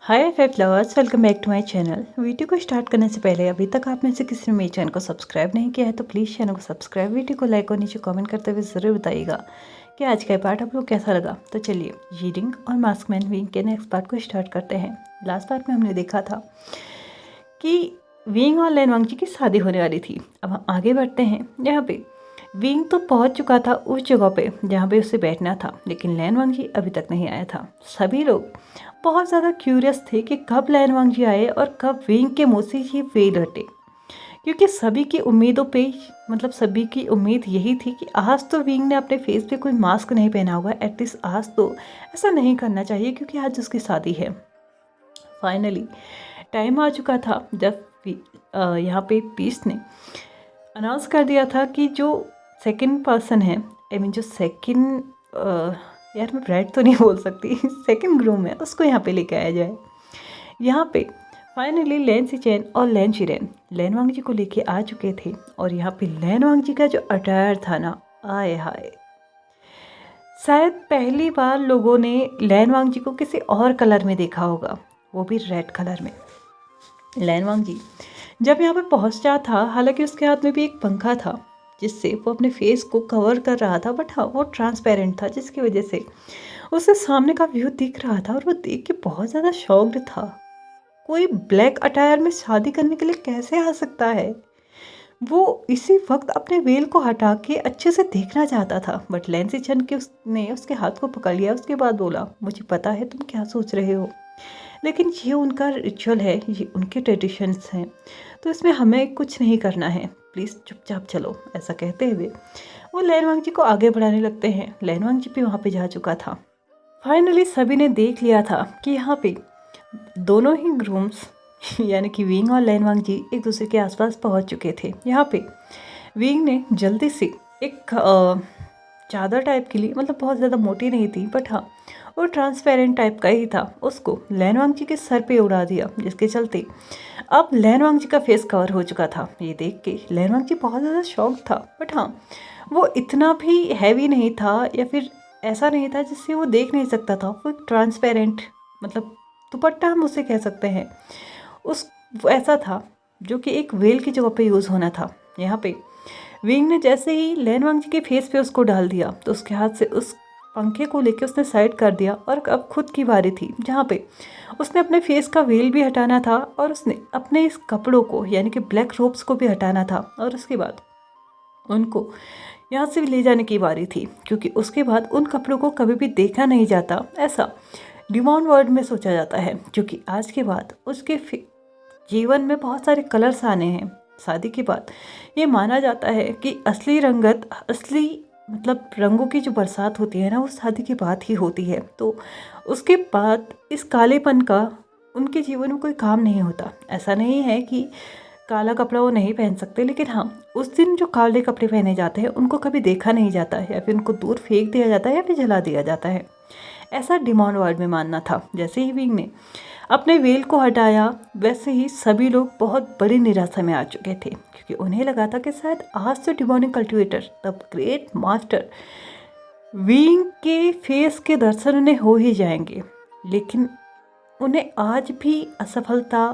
Hi fab lovers, welcome back to my channel. Video को start करने से पहले अभी तक आप में से किसी ने मेरे चैनल को सब्सक्राइब नहीं किया है तो प्लीज़ चैनल को सब्सक्राइब, वीडियो को लाइक और नीचे कमेंट करते हुए ज़रूर बताइएगा कि आज का पार्ट आप लोग कैसा लगा। तो चलिए यीडिंग और मास्कमैन विंग के नेक्स्ट पार्ट को स्टार्ट करते हैं। लास्ट पार्ट में हमने देखा था कि विंग और लैन वांगजी की शादी होने वाली थी। अब हम आगे बढ़ते हैं। यहाँ पे विंग तो पहुंच चुका था उस जगह पे जहाँ पे उसे बैठना था, लेकिन लैन वांगजी अभी तक नहीं आया था। सभी लोग बहुत ज़्यादा क्यूरियस थे कि कब लैन वांगजी आए और कब विंग के मुँह से ये वेल हटे, क्योंकि सभी की उम्मीदों पे सभी की उम्मीद यही थी कि आज तो विंग ने अपने फेस पे कोई मास्क नहीं पहना हुआ, एटलीस्ट आज तो ऐसा नहीं करना चाहिए क्योंकि आज उसकी शादी है। फाइनली टाइम आ चुका था जब यहाँ पे पीस ने अनाउंस कर दिया था कि जो सेकंड पर्सन है, आई मीन जो सेकंड यार मैं ब्राइड तो नहीं बोल सकती सेकंड ग्रूम है, उसको यहाँ पे लेके आया जाए। यहाँ पे फाइनली लैन सिचेन और लैन शिरेन लैन वांगजी को लेके आ चुके थे और यहाँ पे लैन वांगजी का जो अटायर था ना, आए हाय, शायद पहली बार लोगों ने लैन वांगजी को किसी और कलर में देखा होगा, वो भी रेड कलर में। लैन वांगजी जब यहाँ पे पहुँचा था, हालांकि उसके हाथ में भी एक पंखा था जिससे वो अपने फेस को कवर कर रहा था, बट हाँ वो ट्रांसपेरेंट था जिसकी वजह से उसे सामने का व्यू दिख रहा था और वो देख के बहुत ज़्यादा शॉक्ड था। कोई ब्लैक अटायर में शादी करने के लिए कैसे आ सकता है? वो इसी वक्त अपने वेल को हटा के अच्छे से देखना चाहता था, बट लैंसी चन के उसने उसके हाथ को पकड़ लिया। उसके बाद बोला, मुझे पता है तुम क्या सोच रहे हो, लेकिन ये उनका रिचुअल है, ये उनके ट्रेडिशंस हैं, तो इसमें हमें कुछ नहीं करना है, प्लीज़ चुपचाप चलो। ऐसा कहते हुए वो लैन वांगजी को आगे बढ़ाने लगते हैं। लैन वांगजी भी वहाँ पे जा चुका था। फाइनली सभी ने देख लिया था कि यहाँ पे दोनों ही ग्रूम्स यानी कि विंग और लैन वांगजी एक दूसरे के आसपास पहुँच चुके थे। यहाँ पे विंग ने जल्दी से एक चादर टाइप की ली, बहुत ज़्यादा मोटी नहीं थी, बट हाँ वो ट्रांसपेरेंट टाइप का ही था, उसको लैन वांगजी के सर पे उड़ा दिया, जिसके चलते अब लैन वांगजी का फेस कवर हो चुका था। ये देख के लैन वांगजी बहुत ज़्यादा शॉक था, बट हाँ वो इतना भी हैवी नहीं था या फिर ऐसा नहीं था जिससे वो देख नहीं सकता था। वो एक ट्रांसपेरेंट दुपट्टा हम उसे कह सकते हैं, उस ऐसा था जो कि एक वेल की जगह पे यूज़ होना था। यहाँ पे विंग ने जैसे ही लैन वांगजी के फेस पे उसको डाल दिया तो उसके हाथ से उस पंखे को लेके उसने साइड कर दिया और अब खुद की बारी थी जहाँ पे उसने अपने फेस का वेल भी हटाना था और उसने अपने इस कपड़ों को यानी कि ब्लैक रोब्स को भी हटाना था और उसके बाद उनको यहाँ से भी ले जाने की बारी थी, क्योंकि उसके बाद उन कपड़ों को कभी भी देखा नहीं जाता, ऐसा डिमॉन वर्ल्ड में सोचा जाता है, क्योंकि आज के बाद उसके जीवन में बहुत सारे कलर्स आने हैं। शादी के बाद ये माना जाता है कि असली रंगत, असली रंगों की जो बरसात होती है ना, वो शादी के बाद ही होती है। तो उसके बाद इस कालेपन का उनके जीवन में कोई काम नहीं होता। ऐसा नहीं है कि काला कपड़ा वो नहीं पहन सकते, लेकिन हाँ उस दिन जो काले कपड़े पहने जाते हैं उनको कभी देखा नहीं जाता है, या फिर उनको दूर फेंक दिया जाता है या फिर जला दिया जाता है। ऐसा डिमॉन वर्ल्ड में मानना था। जैसे ही विंग ने अपने वेल को हटाया, वैसे ही सभी लोग बहुत बड़ी निराशा में आ चुके थे, क्योंकि उन्हें लगा था कि शायद आज तो demonic cultivator the great master wing के फेस के दर्शन उन्हें हो ही जाएंगे। लेकिन उन्हें आज भी असफलता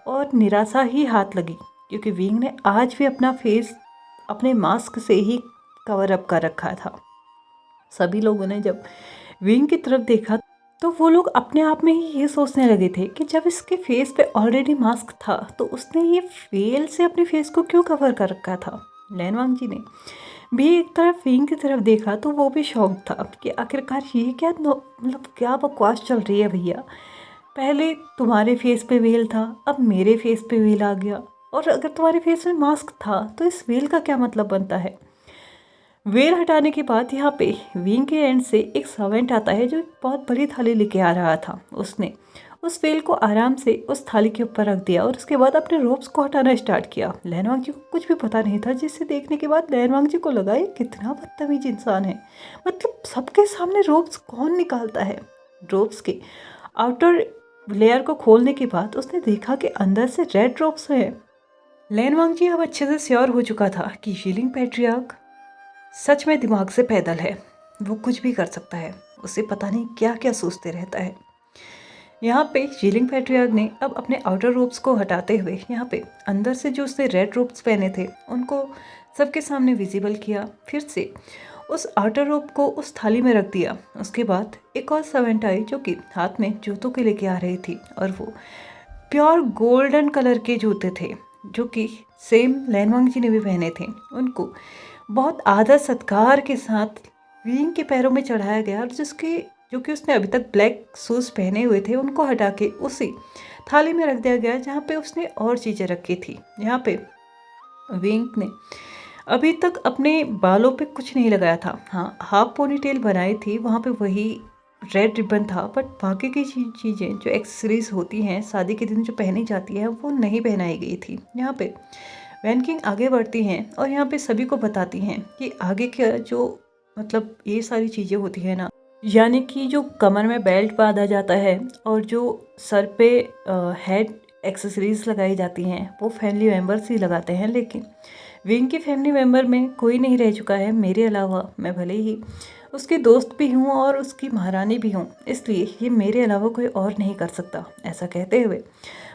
और निराशा ही हाथ लगी, क्योंकि विंग ने आज भी अपना फेस अपने मास्क से ही कवर अप कर रखा था। सभी लोगों ने जब विंग की तरफ देखा तो वो लोग अपने आप में ही ये सोचने लगे थे कि जब इसके फेस पे ऑलरेडी मास्क था तो उसने ये वेल से अपने फेस को क्यों कवर कर रखा था। लैन वांगजी ने भी एक तरफ विंग की तरफ देखा तो वो भी शॉक था कि आखिरकार ये क्या क्या बकवास चल रही है भैया, पहले तुम्हारे फेस पे वेल था, अब मेरे फेस पे वेल आ गया, और अगर तुम्हारे फेस में मास्क था तो इस वेल का क्या मतलब बनता है। वेल हटाने के बाद यहाँ पे विंग के एंड से एक सर्वेंट आता है जो एक बहुत बड़ी थाली लेके आ रहा था। उसने उस वेल को आराम से उस थाली के ऊपर रख दिया और उसके बाद अपने रोब्स को हटाना स्टार्ट किया। लैन वांगजी को कुछ भी पता नहीं था, जिसे देखने के बाद लैन वांगजी को लगा ये कितना बदतमीज इंसान है, सबके सामने रोब्स कौन निकालता है। रोब्स के आउटर लेयर को खोलने के बाद उसने देखा कि अंदर से रेड रोब्स है। लैन वांगजी अब अच्छे से श्योर हो चुका था कि शीलिंग पैट्रियार्क सच में दिमाग से पैदल है, वो कुछ भी कर सकता है, उसे पता नहीं क्या क्या सोचते रहता है। यहाँ पे शीलिंग पैट्रियार्क ने अब अपने आउटर रोब्स को हटाते हुए यहाँ पे अंदर से जो उसने रेड रोब्स पहने थे उनको सबके सामने विजिबल किया। फिर से उस आउटर रोब को उस थाली में रख दिया। उसके बाद एक और सर्वेंट आई जो कि हाथ में जूतों के लेके आ रही थी और वो प्योर गोल्डन कलर के जूते थे जो कि सेम लैन वांग जी ने भी पहने थे। उनको बहुत आदर सत्कार के साथ विंग के पैरों में चढ़ाया गया और जो कि उसने अभी तक ब्लैक शूज़ पहने हुए थे उनको हटा के उसी थाली में रख दिया गया जहाँ पे उसने और चीज़ें रखी थी। यहाँ पे विंग ने अभी तक अपने बालों पे कुछ नहीं लगाया था। हाँ, हाफ पोनीटेल बनाई थी, वहाँ पे वही रेड रिबन था, बट बाकी की चीज़ें जो एक्सेसरीज होती हैं शादी के दिन जो पहनी जाती है वो नहीं पहनाई गई थी। यहाँ पे वैन किंग आगे बढ़ती हैं और यहाँ पे सभी को बताती हैं कि आगे का जो मतलब ये सारी चीज़ें होती है ना, यानी कि जो कमर में बेल्ट बांधा जाता है और जो सर पे हेड एक्सेसरीज लगाई जाती हैं वो फैमिली मेम्बर्स ही लगाते हैं, लेकिन विंग के फैमिली मेम्बर में कोई नहीं रह चुका है मेरे अलावा। मैं भले ही उसकी दोस्त भी हूँ और उसकी महारानी भी हूँ, इसलिए ये मेरे अलावा कोई और नहीं कर सकता। ऐसा कहते हुए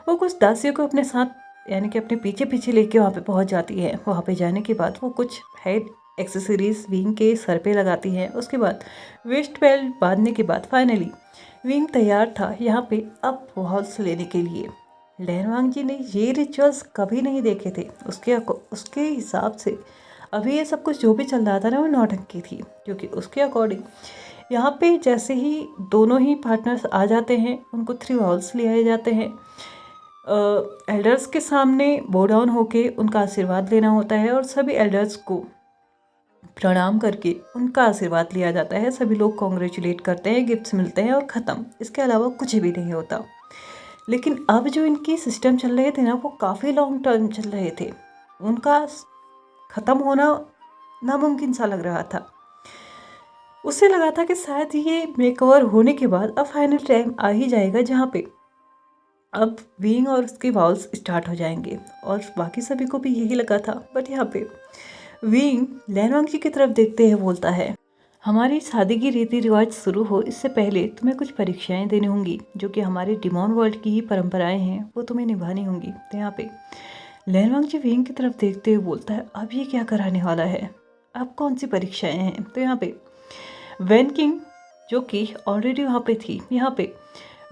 वो कुछ दासियों को अपने साथ यानी कि अपने पीछे पीछे लेके वहाँ पे पहुँच जाती है। वहाँ पे जाने के बाद वो कुछ हेड एक्सेसरीज विंग के सर पे लगाती है। उसके बाद वेस्ट बेल्ट बांधने के बाद फाइनली विंग तैयार था यहाँ पे अब वॉल्स लेने के लिए। लैन वांग जी ने ये रिचुअल्स कभी नहीं देखे थे। उसके हिसाब से अभी ये सब कुछ जो भी चल रहा था ना वो नौटंकी थी, क्योंकि उसके अकॉर्डिंग यहाँ पे जैसे ही दोनों ही पार्टनर्स आ जाते हैं उनको 3 वॉल्स ले आए जाते हैं। एल्डर्स के सामने बो डाउन होके उनका आशीर्वाद लेना होता है और सभी एल्डर्स को प्रणाम करके उनका आशीर्वाद लिया जाता है। सभी लोग कॉन्ग्रेचुलेट करते हैं, गिफ्ट्स मिलते हैं और ख़त्म। इसके अलावा कुछ भी नहीं होता। लेकिन अब जो इनकी सिस्टम चल रहे थे ना वो काफ़ी लॉन्ग टर्म चल रहे थे। उनका ख़त्म होना नामुमकिन सा लग रहा था। उससे लगा था कि शायद ये मेकओवर होने के बाद अब फाइनल टाइम आ ही जाएगा जहाँ पे अब विंग और उसके वाउल्स स्टार्ट हो जाएंगे, और बाकी सभी को भी यही लगा था। बट यहाँ पे विंग लैन वांग जी की तरफ देखते हुए बोलता है, हमारी शादी की रीति रिवाज शुरू हो इससे पहले तुम्हें कुछ परीक्षाएं देनी होंगी जो कि हमारे डिमॉन वर्ल्ड की ही परंपराएं हैं, वो तुम्हें निभानी होंगी। तो यहाँ पे लैन वांग जी विंग की तरफ देखते हुए बोलता है, अब ये क्या कराने वाला है, अब कौन सी परीक्षाएं हैं। तो यहाँ पे वैन किंग जो कि ऑलरेडी वहाँ पे थी, यहाँ पे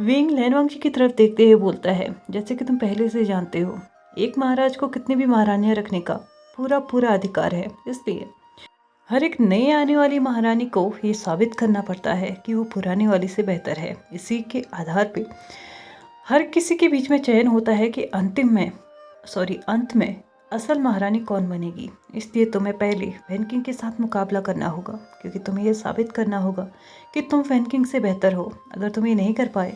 विंग लैन वांग जी की तरफ देखते हुए बोलता है, जैसे कि तुम पहले से जानते हो एक महाराज को कितनी भी महारानियाँ रखने का पूरा अधिकार है, इसलिए हर एक नई आने वाली महारानी को ये साबित करना पड़ता है कि वो पुरानी वाली से बेहतर है। इसी के आधार पे हर किसी के बीच में चयन होता है कि अंत में असल महारानी कौन बनेगी। इसलिए तुम्हें पहले वैन किंग के साथ मुकाबला करना होगा, क्योंकि तुम्हें यह साबित करना होगा कि तुम वैन किंग से बेहतर हो। अगर तुम ये नहीं कर पाए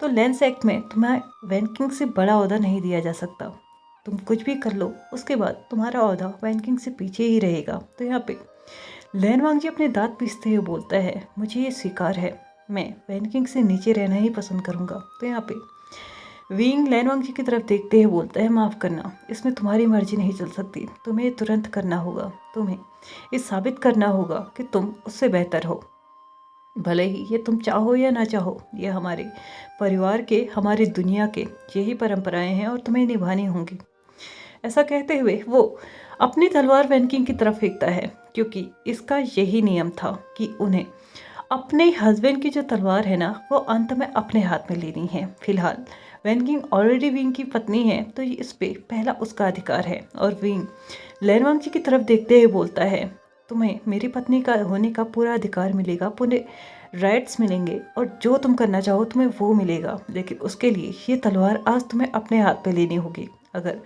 तो लेंस एक्ट में तुम्हें वैन किंग से बड़ा ओहदा नहीं दिया जा सकता। तुम कुछ भी कर लो उसके बाद तुम्हारा ओहदा वैन किंग से पीछे ही रहेगा। तो यहाँ पे लैन वांग जी अपने दांत पीसते हुए बोलता है, मुझे ये स्वीकार है, मैं वैन किंग से नीचे रहना ही पसंद करूँगा। तो यहाँ पे विंग लैन वांग जी की तरफ देखते हुए बोलता है, माफ़ करना, इसमें तुम्हारी मर्जी नहीं चल सकती, तुम्हें तुरंत करना होगा। तुम्हें ये साबित करना होगा कि तुम उससे बेहतर हो, भले ही ये तुम चाहो या ना चाहो। ये हमारे परिवार के, हमारी दुनिया के यही परंपराएं हैं और तुम्हें निभानी होंगी। ऐसा कहते हुए वो अपनी तलवार वैन किंग की तरफ फेंकता है, क्योंकि इसका यही नियम था कि उन्हें अपने हस्बैंड की जो तलवार है ना वो अंत में अपने हाथ में लेनी है। फिलहाल वैन किंग ऑलरेडी विंग की पत्नी है, तो ये इस पे पहला उसका अधिकार है। और विंग लैन वांग जी की तरफ देखते हुए बोलता है, तुम्हें मेरी पत्नी का होने का पूरा अधिकार मिलेगा, पूरे राइट्स मिलेंगे, और जो तुम करना चाहो तुम्हें वो मिलेगा। लेकिन उसके लिए ये तलवार आज तुम्हें अपने हाथ पे लेनी होगी। अगर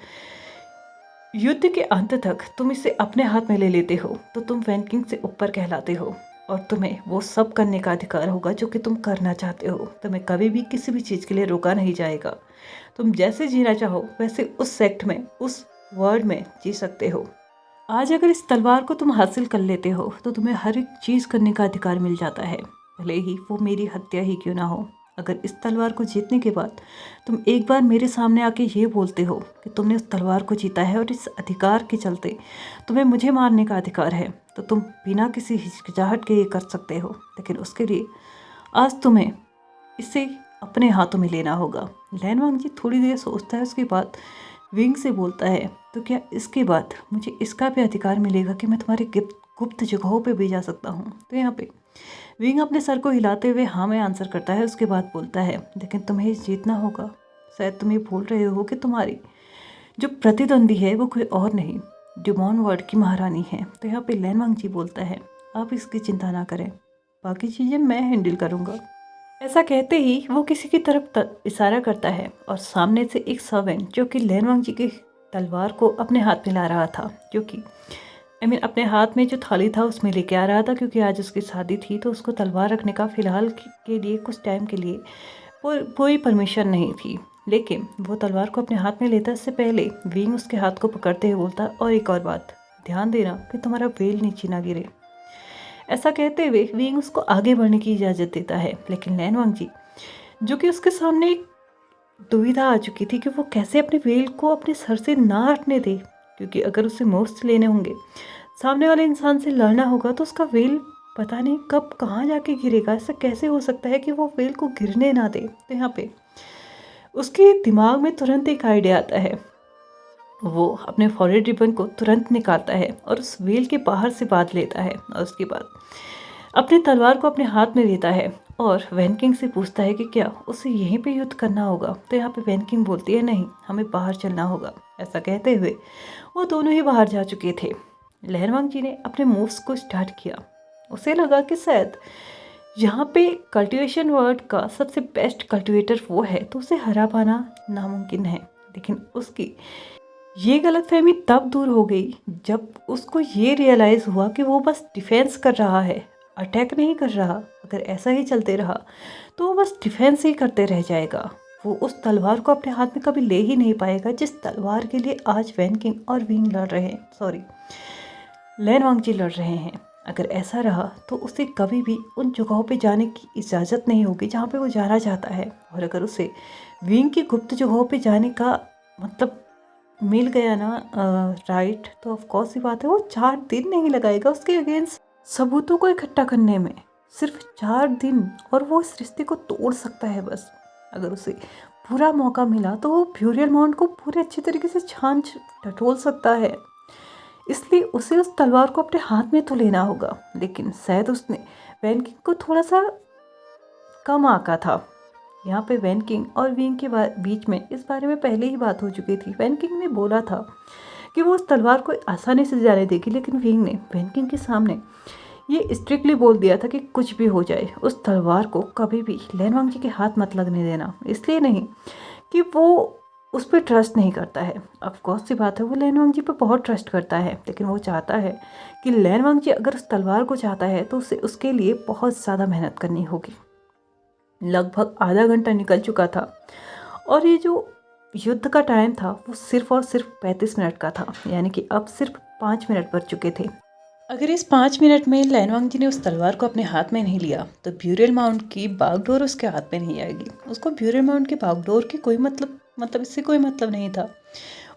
युद्ध के अंत तक तुम इसे अपने हाथ में ले लेते हो तो तुम वैन किंग से ऊपर कहलाते हो, और तुम्हें वो सब करने का अधिकार होगा जो कि तुम करना चाहते हो। तुम्हें कभी भी किसी भी चीज़ के लिए रोका नहीं जाएगा। तुम जैसे जीना चाहो वैसे उस सेक्ट में, उस वर्ल्ड में जी सकते हो। आज अगर इस तलवार को तुम हासिल कर लेते हो तो तुम्हें हर एक चीज़ करने का अधिकार मिल जाता है, भले ही वो मेरी हत्या ही क्यों ना हो। अगर इस तलवार को जीतने के बाद तुम एक बार मेरे सामने आके ये बोलते हो कि तुमने उस तलवार को जीता है और इस अधिकार के चलते तुम्हें मुझे मारने का अधिकार है, तो तुम बिना किसी हिचकिचाहट के ये कर सकते हो। लेकिन उसके लिए आज तुम्हें इसे अपने हाथों में लेना होगा। लैन वांगजी थोड़ी देर सोचता है, उसके बाद विंग से बोलता है, तो क्या इसके बाद मुझे इसका भी अधिकार मिलेगा कि मैं तुम्हारे गुप्त जगहों पे भी जा सकता हूँ? तो यहाँ पे विंग अपने सर को हिलाते हुए हाँ में आंसर करता है। उसके बाद बोलता है, लेकिन तुम्हें जीतना होगा। शायद तुम ये भूल रहे हो कि तुम्हारी जो प्रतिद्वंदी है वो कोई और नहीं, डिमॉन वर्ल्ड की महारानी है। तो यहाँ पे लैन वांगजी बोलता है, आप इसकी चिंता ना करें, बाकी चीज़ें मैं हैंडल करूँगा। ऐसा कहते ही वो किसी की तरफ इशारा करता है और सामने से एक सर्वेंट जो कि लैन वांगजी की तलवार को अपने हाथ में ला रहा था, जो कि अपने हाथ में जो थाली था उसमें लेके आ रहा था, क्योंकि आज उसकी शादी थी तो उसको तलवार रखने का फ़िलहाल के लिए कुछ टाइम के लिए कोई परमिशन नहीं थी। लेकिन वो तलवार को अपने हाथ में लेता इससे पहले विंग उसके हाथ को पकड़ते हुए बोलता, और एक और बात, ध्यान देना कि तुम्हारा वेल नीचे ना गिरे। ऐसा कहते हुए विंग उसको आगे बढ़ने की इजाज़त देता है, लेकिन लैन वांगजी जो कि उसके सामने एक दुविधा आ चुकी थी कि वो कैसे अपने वेल को अपने सर से ना हटने दे, क्योंकि अगर उसे मोस्ट लेने होंगे, सामने वाले इंसान से लड़ना होगा, तो उसका वेल पता नहीं कब कहाँ जाके गिरेगा। ऐसा कैसे हो सकता है कि वो वेल को गिरने ना दे? तो यहाँ पे उसके दिमाग में तुरंत एक आइडिया आता है। वो अपने फॉरहेड रिबन को तुरंत निकालता है और उस वेल के बाहर से बांध लेता है, और उसके बाद अपनी तलवार को अपने हाथ में लेता है और वैन किंग से पूछता है कि क्या उसे यहीं पे युद्ध करना होगा? तो यहाँ पे वैन किंग बोलती है, नहीं, हमें बाहर चलना होगा। ऐसा कहते हुए वो दोनों ही बाहर जा चुके थे। लैन वांगजी ने अपने मूव्स को स्टार्ट किया। उसे लगा कि शायद यहाँ पे कल्टीवेशन वर्ड का सबसे बेस्ट कल्टीवेटर वो है, तो उसे हरा पाना नामुमकिन है। लेकिन उसकी ये गलतफहमी तब दूर हो गई जब उसको ये रियलाइज़ हुआ कि वो बस डिफेंस कर रहा है, अटैक नहीं कर रहा। अगर ऐसा ही चलते रहा तो वो बस डिफेंस ही करते रह जाएगा। वो उस तलवार को अपने हाथ में कभी ले ही नहीं पाएगा जिस तलवार के लिए आज वैन किंग और विंग लड़ रहे हैं, लैन वांगजी लड़ रहे हैं। अगर ऐसा रहा तो उसे कभी भी उन जगहों पे जाने की इजाज़त नहीं होगी जहाँ पे वो जाना चाहता है। और अगर उसे विंग की गुप्त जगहों पे जाने का मतलब मिल गया ना राइट, तो ऑफ कोर्स ही बात है, वो 4 दिन नहीं लगाएगा उसके अगेंस्ट सबूतों को इकट्ठा करने में, सिर्फ 4 दिन, और वो इस रिश्ते को तोड़ सकता है बस। अगर उसे पूरा मौका मिला तो वो ब्यूरियल माउंट को पूरे अच्छे तरीके से छान टटोल सकता है। इसलिए उसे उस तलवार को अपने हाथ में तो लेना होगा। लेकिन शायद उसने वैन किंग को थोड़ा सा कम आंका था। यहाँ पे वैन किंग और विंग के बीच में इस बारे में पहले ही बात हो चुकी थी। वैन किंग ने बोला था कि वो उस तलवार को आसानी से जाने देगी, लेकिन विंग ने वैन किंग के सामने ये स्ट्रिक्टली बोल दिया था कि कुछ भी हो जाए उस तलवार को कभी भी लैन वांगजी के हाथ मत लगने देना। इसलिए नहीं कि वो उस पर ट्रस्ट नहीं करता है, ऑफ कोर्स सी बात है, वो लैन वांगजी पे बहुत ट्रस्ट करता है, लेकिन वो चाहता है कि लैन वांगजी अगर उस तलवार को चाहता है तो उसे उसके लिए बहुत ज़्यादा मेहनत करनी होगी। लगभग आधा घंटा निकल चुका था और ये जो युद्ध का टाइम था वो सिर्फ और सिर्फ 35 मिनट का था, यानी कि अब सिर्फ 5 मिनट बच चुके थे। अगर इस 5 मिनट में लैन वांगजी ने उस तलवार को अपने हाथ में नहीं लिया तो ब्यूरियल माउंट की बागडोर उसके हाथ में नहीं आएगी। उसको ब्यूरियल माउंट की बागडोर की कोई मतलब इससे कोई मतलब नहीं था।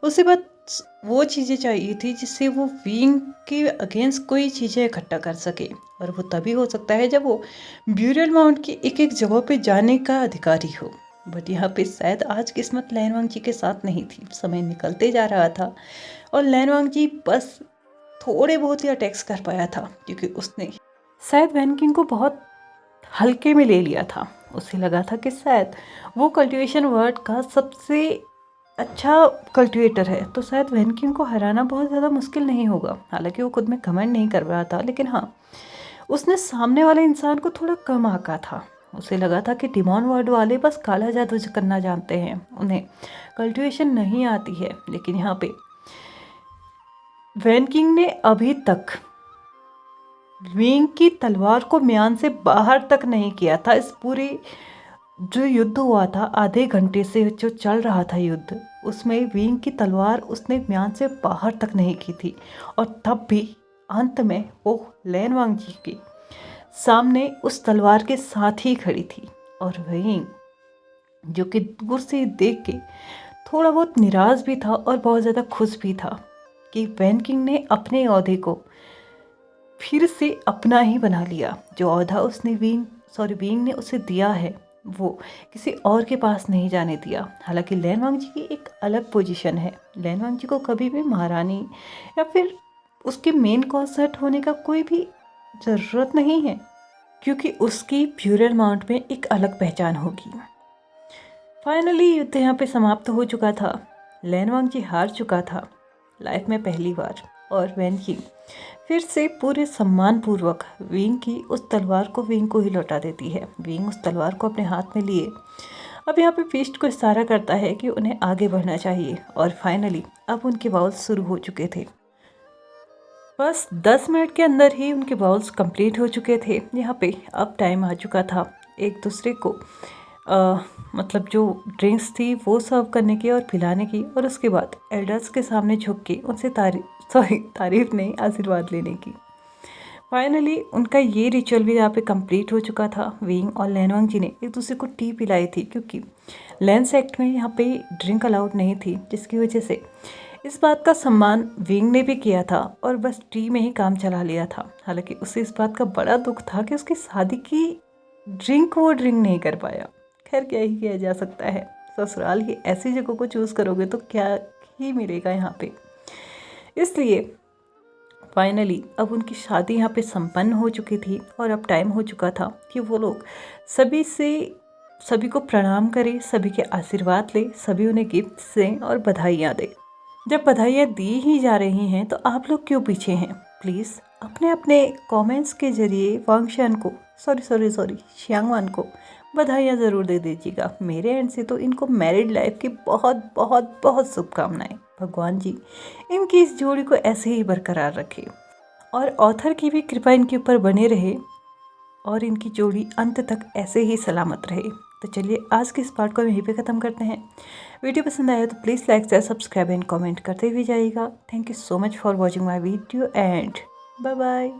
उसे बस वो चीज़ें चाहिए थी जिससे वो विंग के अगेंस्ट कोई चीज़ें इकट्ठा कर सके, और वो तभी हो सकता है जब वो ब्यूरियल माउंट की एक एक जगह पे जाने का अधिकारी हो। बट यहाँ पे शायद आज किस्मत लैन वांगजी के साथ नहीं थी। समय निकलते जा रहा था और लैन वांगजी बस थोड़े बहुत ही अटैक्स कर पाया था, क्योंकि उसने शायद वैन किंग को बहुत हल्के में ले लिया था। उसे लगा था कि शायद वो कल्टीवेशन वर्ड का सबसे अच्छा कल्टीवेटर है, तो शायद वैन किंग को हराना बहुत ज़्यादा मुश्किल नहीं होगा। हालांकि वो खुद में कमेंट नहीं कर रहा था, लेकिन हाँ, उसने सामने वाले इंसान को थोड़ा कम आंका था। उसे लगा था कि डिमॉन वर्ड वाले बस काला जादू करना जानते हैं, उन्हें कल्टीवेशन नहीं आती है। लेकिन यहाँ पे वैन किंग ने अभी तक विंग की तलवार को म्यान से बाहर तक नहीं किया था। इस पूरे जो युद्ध हुआ था आधे घंटे से जो चल रहा था युद्ध, उसमें विंग की तलवार उसने म्यान से बाहर तक नहीं की थी, और तब भी अंत में वो लैन वांगजी के सामने उस तलवार के साथ ही खड़ी थी। और विंग जो कि दूर से देख के थोड़ा बहुत निराश भी था और बहुत ज़्यादा खुश भी था कि वैन किंग ने अपने औहदे को फिर से अपना ही बना लिया। जो औहदा उसने विंग ने उसे दिया है वो किसी और के पास नहीं जाने दिया। हालांकि लैन वांगजी की एक अलग पोजीशन है, लैन वांगजी को कभी भी महारानी या फिर उसके मेन कॉन्सर्ट होने का कोई भी ज़रूरत नहीं है, क्योंकि उसकी ब्यूरल माउंट में एक अलग पहचान होगी। फाइनली युद्ध यहाँ पे समाप्त हो चुका था। लैन वांगजी हार चुका था लाइफ में पहली बार, और वैन यिंग फिर से पूरे सम्मान पूर्वक विंग की उस तलवार को विंग को ही लौटा देती है। विंग उस तलवार को अपने हाथ में लिए अब यहाँ पे फीस्ट को इशारा करता है कि उन्हें आगे बढ़ना चाहिए। और फाइनली अब उनके बाउल्स शुरू हो चुके थे। बस 10 मिनट के अंदर ही उनके बाउल्स कंप्लीट हो चुके थे। यहाँ पे अब टाइम आ चुका था एक दूसरे को मतलब जो ड्रिंक्स थी वो सर्व करने की और पिलाने की, और उसके बाद एल्डर्स के सामने झुक के उनसे तारीफ नहीं, आशीर्वाद लेने की। फाइनली उनका ये रिचुअल भी यहाँ पे कंप्लीट हो चुका था। विंग और लैन वांगजी ने एक दूसरे को टी पिलाई थी, क्योंकि लैन सेक्ट में यहाँ पे ड्रिंक अलाउड नहीं थी, जिसकी वजह से इस बात का सम्मान विंग ने भी किया था और बस टी में ही काम चला लिया था। हालांकि उसे इस बात का बड़ा दुख था कि उसकी शादी की ड्रिंक वो ड्रिंक नहीं कर पाया। खैर क्या ही किया जा सकता है, ससुराल की ऐसी जगह को चूज़ करोगे तो क्या ही मिलेगा यहाँ पे। इसलिए फाइनली अब उनकी शादी यहाँ पे संपन्न हो चुकी थी, और अब टाइम हो चुका था कि वो लोग सभी को प्रणाम करें, सभी के आशीर्वाद ले, सभी उन्हें गिफ्ट दें और बधाइयाँ दें। जब बधाइयाँ दी ही जा रही हैं तो आप लोग क्यों पीछे हैं? प्लीज़ अपने अपने कमेंट्स के ज़रिए वांगशान को शियांगवान को बधाइयाँ ज़रूर दे दीजिएगा। मेरे एंड से तो इनको मैरिड लाइफ की बहुत बहुत बहुत शुभकामनाएं। भगवान जी इनकी इस जोड़ी को ऐसे ही बरकरार रखे, और ऑथर की भी कृपा इनके ऊपर बने रहे, और इनकी जोड़ी अंत तक ऐसे ही सलामत रहे। तो चलिए आज के इस पार्ट को हम यहीं पे ख़त्म करते हैं। वीडियो पसंद आया तो please like share subscribe and comment करते हुए जाइएगा। Thank you so much for watching my video and bye bye.